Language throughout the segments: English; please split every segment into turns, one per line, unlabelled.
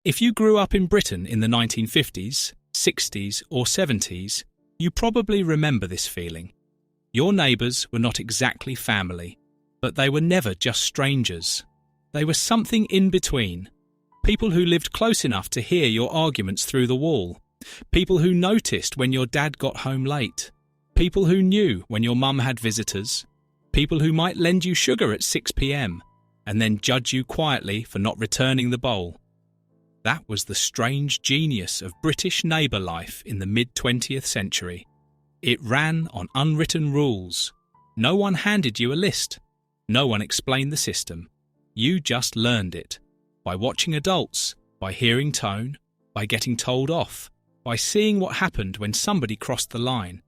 If you grew up in Britain in the 1950s, 60s or 70s, you probably remember this feeling. Your neighbours were not exactly family, but they were never just strangers. They were something in between. People who lived close enough to hear your arguments through the wall. People who noticed when your dad got home late. People who knew when your mum had visitors. People who might lend you sugar at 6 p.m. and then judge you quietly for not returning the bowl. That was the strange genius of British neighbour life in the mid-20th century. It ran on unwritten rules. No one handed you a list. No one explained the system. You just learned it. By watching adults, by hearing tone, by getting told off, by seeing what happened when somebody crossed the line.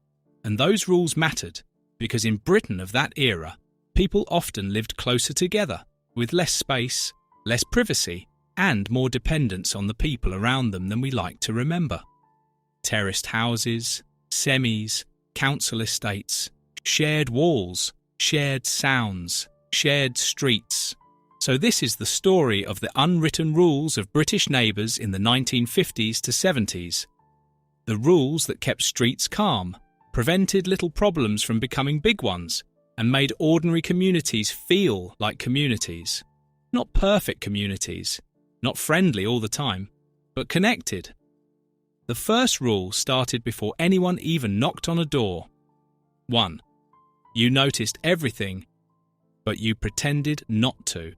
And those rules mattered, because in Britain of that era, people often lived closer together, with less space, less privacy, and more dependence on the people around them than we like to remember. Terraced houses, semis, council estates, shared walls, shared sounds, shared streets. So this is the story of the unwritten rules of British neighbours in the 1950s to 70s. The rules that kept streets calm, prevented little problems from becoming big ones, and made ordinary communities feel like communities. Not perfect communities, not friendly all the time, but connected. The first rule started before anyone even knocked on a door. 1. You noticed everything, but you pretended not to.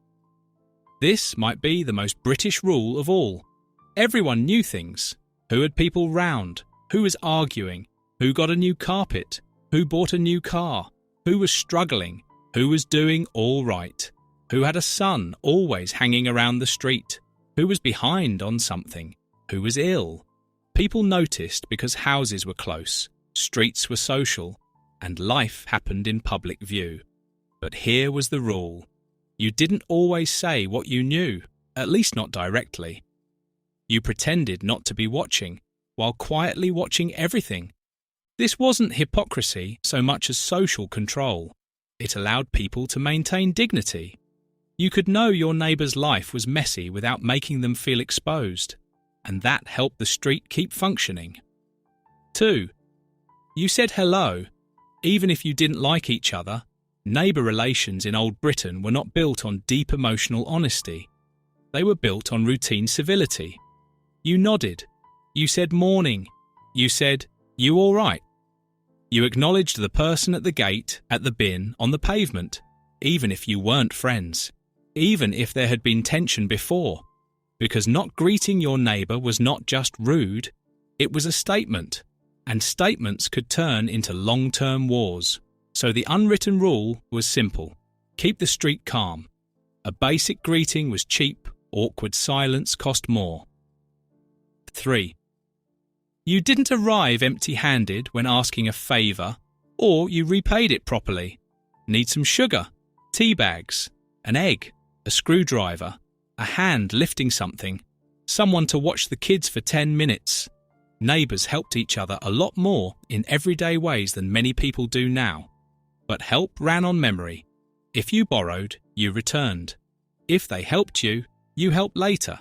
This might be the most British rule of all. Everyone knew things. Who had people round? Who was arguing? Who got a new carpet? Who bought a new car? Who was struggling? Who was doing all right? Who had a son always hanging around the street? Who was behind on something? Who was ill? People noticed because houses were close, streets were social, and life happened in public view. But here was the rule. You didn't always say what you knew, at least not directly. You pretended not to be watching, while quietly watching everything. This wasn't hypocrisy so much as social control. It allowed people to maintain dignity. You could know your neighbour's life was messy without making them feel exposed, and that helped the street keep functioning. 2. You said hello, even if you didn't like each other. Neighbour relations in Old Britain were not built on deep emotional honesty. They were built on routine civility. You nodded. You said morning. You said, you all right? You acknowledged the person at the gate, at the bin, on the pavement, even if you weren't friends, even if there had been tension before, because not greeting your neighbour was not just rude, it was a statement, and statements could turn into long-term wars. So the unwritten rule was simple. Keep the street calm. A basic greeting was cheap, awkward silence cost more. 3. You didn't arrive empty-handed when asking a favour, or you repaid it properly. Need some sugar, tea bags, an egg, a screwdriver, a hand lifting something, someone to watch the kids for 10 minutes. Neighbours helped each other a lot more in everyday ways than many people do now. But help ran on memory. If you borrowed, you returned. If they helped you, you helped later.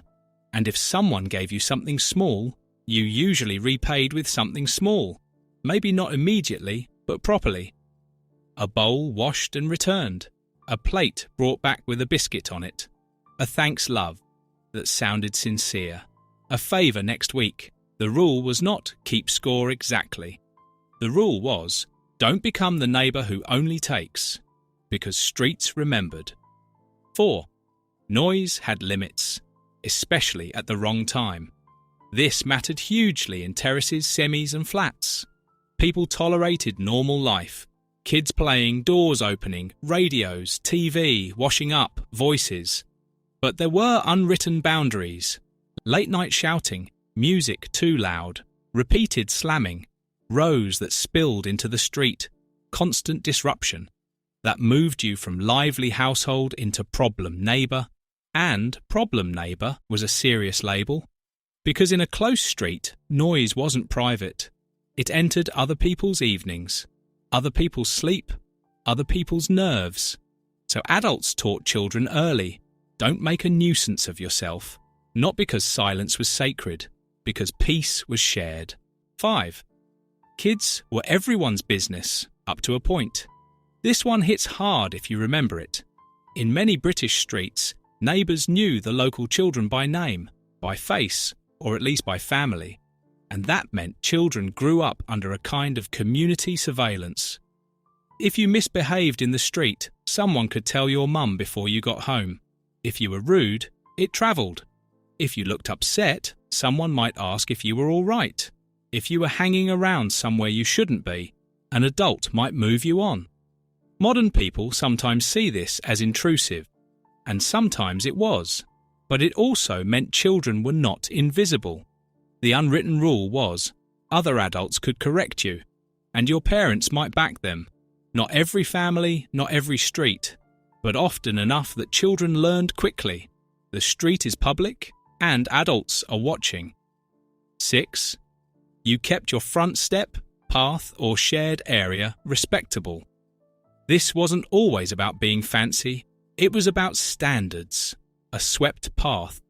And if someone gave you something small, you usually repaid with something small. Maybe not immediately, but properly. A bowl washed and returned. A plate brought back with a biscuit on it. A thanks love that sounded sincere. A favour next week. The rule was not keep score exactly. The rule was don't become the neighbour who only takes, because streets remembered. 4. Noise had limits, especially at the wrong time. This mattered hugely in terraces, semis and flats. People tolerated normal life. Kids playing, doors opening, radios, TV, washing up, voices. But there were unwritten boundaries. Late night shouting, music too loud, repeated slamming, rows that spilled into the street, constant disruption that moved you from lively household into problem neighbour, and problem neighbour was a serious label, because in a close street, noise wasn't private. It entered other people's evenings, other people's sleep, other people's nerves. So adults taught children early, don't make a nuisance of yourself. not because silence was sacred, because peace was shared. 5. Kids were everyone's business, up to a point. This one hits hard if you remember it. In many British streets, neighbours knew the local children by name, by face, or at least by family, and that meant children grew up under a kind of community surveillance. If you misbehaved in the street, someone could tell your mum before you got home. If you were rude, it travelled. If you looked upset, someone might ask if you were all right. If you were hanging around somewhere you shouldn't be, an adult might move you on. Modern people sometimes see this as intrusive, and sometimes it was, but it also meant children were not invisible. The unwritten rule was, other adults could correct you, and your parents might back them. Not every family, not every street, but often enough that children learned quickly. The street is public, and adults are watching. 6. You kept your front step, path, or shared area respectable. This wasn't always about being fancy. It was about standards, a swept path,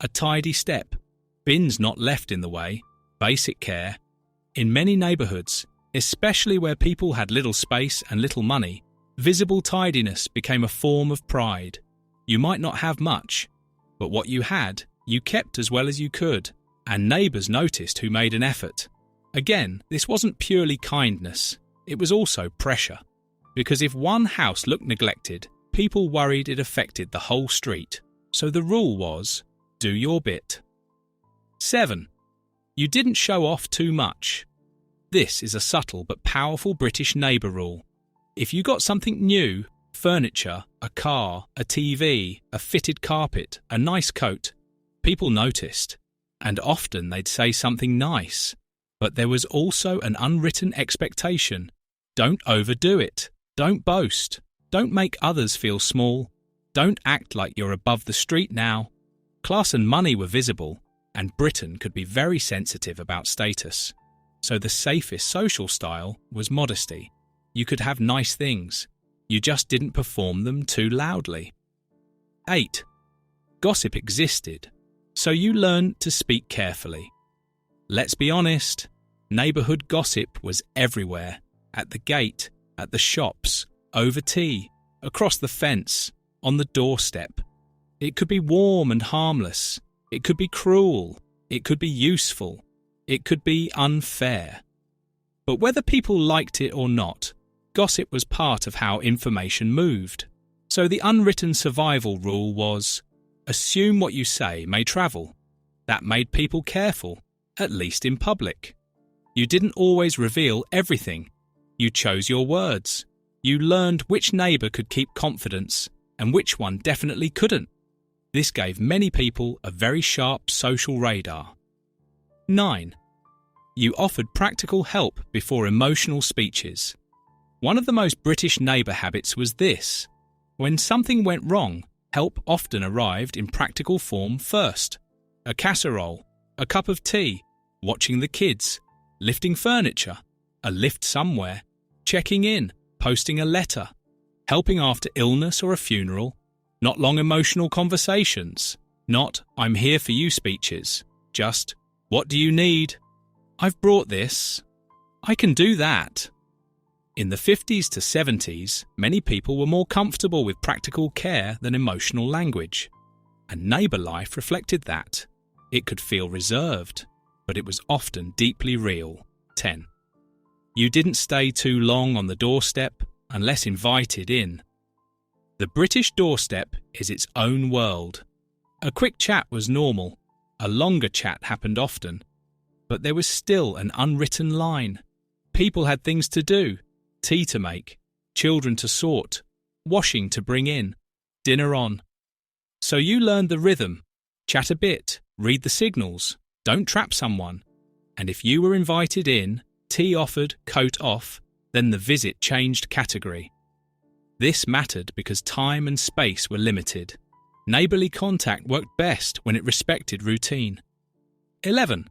a tidy step, bins not left in the way, basic care. In many neighbourhoods, especially where people had little space and little money, visible tidiness became a form of pride. You might not have much, but what you had, you kept as well as you could, and neighbours noticed who made an effort. Again, this wasn't purely kindness, it was also pressure. Because if one house looked neglected, people worried it affected the whole street. So the rule was, do your bit. 7. You didn't show off too much. This is a subtle but powerful British neighbour rule. If you got something new, furniture, a car, a TV, a fitted carpet, a nice coat, people noticed. And often they'd say something nice. But there was also an unwritten expectation. Don't overdo it. Don't boast. Don't make others feel small. Don't act like you're above the street now. Class and money were visible, and Britain could be very sensitive about status. So the safest social style was modesty. You could have nice things. You just didn't perform them too loudly. 8. Gossip existed, so you learned to speak carefully. Let's be honest, neighbourhood gossip was everywhere, at the gate, at the shops, over tea, across the fence, on the doorstep. It could be warm and harmless. It could be cruel. It could be useful. It could be unfair. But whether people liked it or not, gossip was part of how information moved. So the unwritten survival rule was, assume what you say may travel. That made people careful, at least in public. You didn't always reveal everything. You chose your words. You learned which neighbour could keep confidence and which one definitely couldn't. This gave many people a very sharp social radar. 9. You offered practical help before emotional speeches. One of the most British neighbour habits was this. When something went wrong, help often arrived in practical form first. A casserole, a cup of tea, watching the kids, lifting furniture, a lift somewhere, checking in, posting a letter, helping after illness or a funeral, not long emotional conversations, not "I'm here for you" speeches, just "What do you need? I've brought this. I can do that." In the 50s to 70s, many people were more comfortable with practical care than emotional language, and neighbour life reflected that. It could feel reserved, but it was often deeply real. 10. You didn't stay too long on the doorstep unless invited in. The British doorstep is its own world. A quick chat was normal. A longer chat happened often. But there was still an unwritten line. People had things to do, tea to make, children to sort, washing to bring in, dinner on. So you learned the rhythm. Chat a bit, read the signals, don't trap someone. And if you were invited in, tea offered, coat off, then the visit changed category. This mattered because time and space were limited. Neighbourly contact worked best when it respected routine. 11.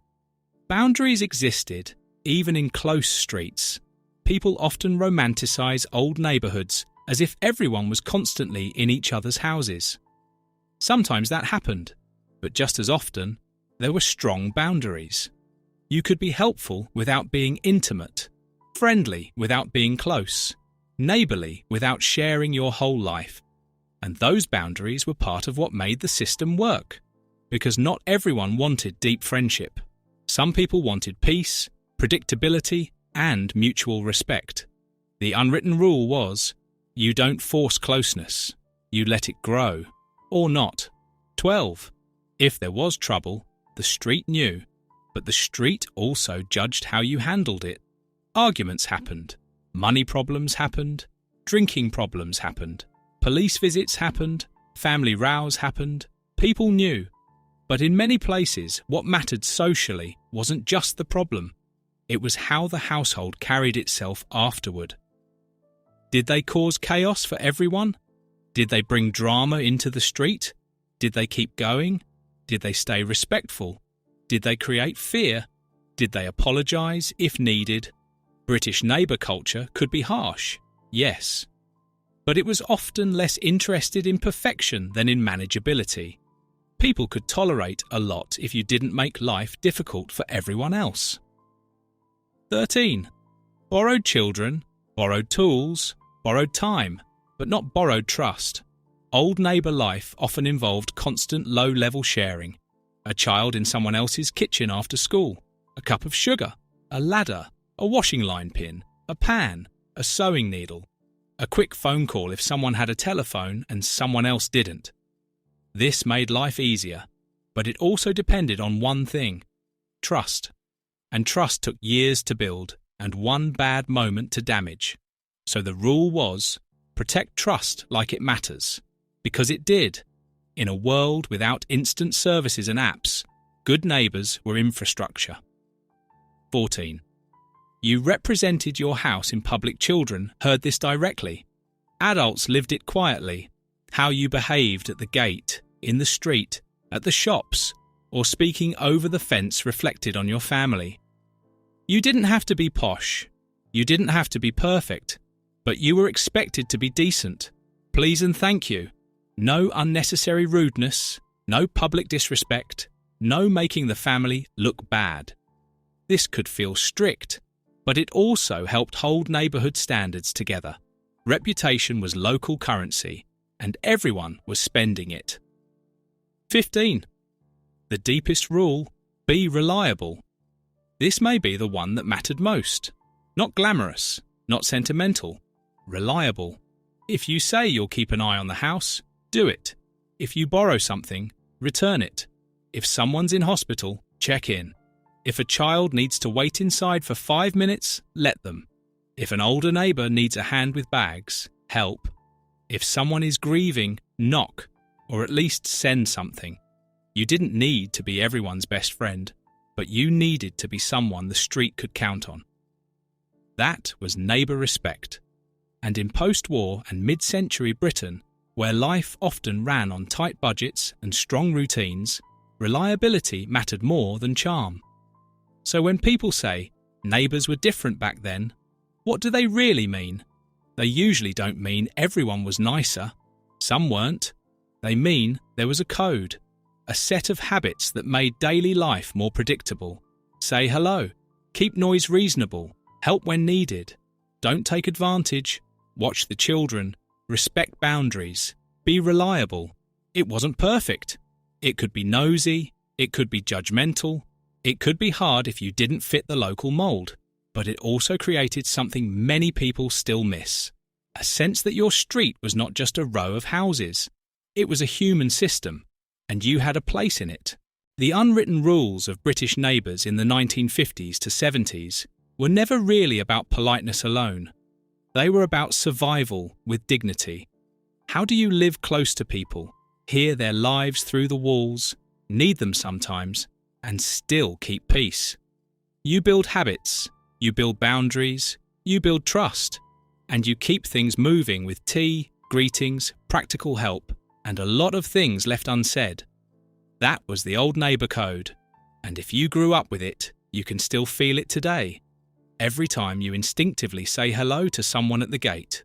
Boundaries existed, even in close streets. People often romanticise old neighbourhoods as if everyone was constantly in each other's houses. Sometimes that happened, But just as often, there were strong boundaries. You could be helpful without being intimate, friendly without being close, neighbourly without sharing your whole life. And those boundaries were part of what made the system work. Because not everyone wanted deep friendship. Some people wanted peace, predictability, and mutual respect. The unwritten rule was, you don't force closeness, you let it grow, or not. 12. If there was trouble, the street knew, but the street also judged how you handled it. Arguments happened, money problems happened, drinking problems happened, police visits happened, family rows happened, people knew. But in many places, what mattered socially wasn't just the problem. It was how the household carried itself afterward. Did they cause chaos for everyone? Did they bring drama into the street? Did they keep going? Did they stay respectful? Did they create fear? Did they apologise if needed? British neighbour culture could be harsh, yes. But it was often less interested in perfection than in manageability. People could tolerate a lot if you didn't make life difficult for everyone else. 13. Borrowed children, borrowed tools, borrowed time, but not borrowed trust. Old neighbour life often involved constant low-level sharing. A child in someone else's kitchen after school, a cup of sugar, a ladder, a washing line pin, a pan, a sewing needle, a quick phone call if someone had a telephone and someone else didn't. This made life easier, but it also depended on one thing: trust. And trust took years to build and one bad moment to damage. So the rule was, protect trust like it matters. Because it did. In a world without instant services and apps, good neighbours were infrastructure. 14. You represented your house in public. Children heard this directly. Adults lived it quietly. How you behaved at the gate, in the street, at the shops, or speaking over the fence reflected on your family. You didn't have to be posh. You didn't have to be perfect. But you were expected to be decent. Please and thank you. No unnecessary rudeness, no public disrespect, no making the family look bad. This could feel strict, but it also helped hold neighbourhood standards together. Reputation was local currency, and everyone was spending it. 15. The deepest rule: be reliable. This may be the one that mattered most. Not glamorous, not sentimental, reliable. If you say you'll keep an eye on the house, do it. If you borrow something, return it. If someone's in hospital, check in. If a child needs to wait inside for 5 minutes, let them. If an older neighbour needs a hand with bags, help. If someone is grieving, knock, or at least send something. You didn't need to be everyone's best friend, but you needed to be someone the street could count on. That was neighbour respect. And in post-war and mid-century Britain, where life often ran on tight budgets and strong routines, reliability mattered more than charm. So when people say neighbours were different back then, what do they really mean? They usually don't mean everyone was nicer. Some weren't. They mean there was a code, a set of habits that made daily life more predictable. Say hello, keep noise reasonable, help when needed, don't take advantage, watch the children, respect boundaries, be reliable. It wasn't perfect. It could be nosy, it could be judgmental, it could be hard if you didn't fit the local mould, but it also created something many people still miss. A sense that your street was not just a row of houses. It was a human system, and you had a place in it. The unwritten rules of British neighbours in the 1950s to 70s were never really about politeness alone. They were about survival with dignity. How do you live close to people, hear their lives through the walls, need them sometimes, and still keep peace? You build habits, you build boundaries, you build trust, and you keep things moving with tea, greetings, practical help, and a lot of things left unsaid. That was the old neighbour code, and if you grew up with it, you can still feel it today, every time you instinctively say hello to someone at the gate.